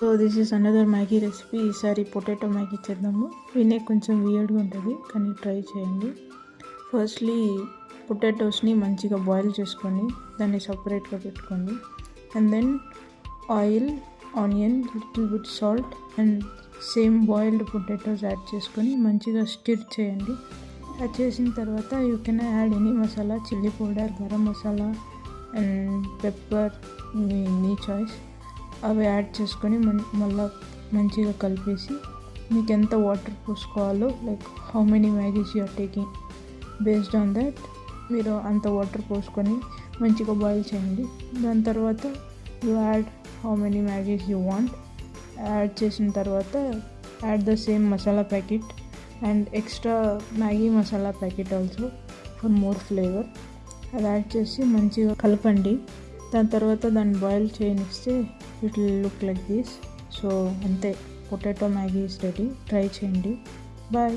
So this is another Maggi recipe. ఈసారి potato Maggi చేద్దాము. వినే కొంచెం వియర్డ్గా ఉంటుంది కానీ ట్రై చేయండి. ఫస్ట్లీ పొటాటోస్ని మంచిగా బాయిల్ చేసుకొని దాన్ని సపరేట్గా పెట్టుకోండి. And then oil, onion, little bit salt and same boiled potatoes add చేసుకొని మంచిగా స్టిర్ చేయండి. యాడ్ చేసిన తర్వాత you can add any masala, chilli powder, garam masala and pepper, మీ చాయిస్. అవి యాడ్ చేసుకొని మళ్ళీ మంచిగా కలిపేసి మీకు ఎంత వాటర్ పోసుకోవాలో, like how many Maggis you are taking, based on that మీరు అంత వాటర్ పోసుకొని మంచిగా బాయిల్ చేయండి. దాని తర్వాత you add how many Maggis you want. Add చేసిన తర్వాత add the same masala packet and extra Maggi masala packet also for more flavour. అది యాడ్ చేసి మంచిగా కలపండి. దాని తర్వాత దాన్ని బాయిల్ చేయనిస్తే it will look like this. So అంతే, potato Maggi is ready. Try చేయండి. బాయ్.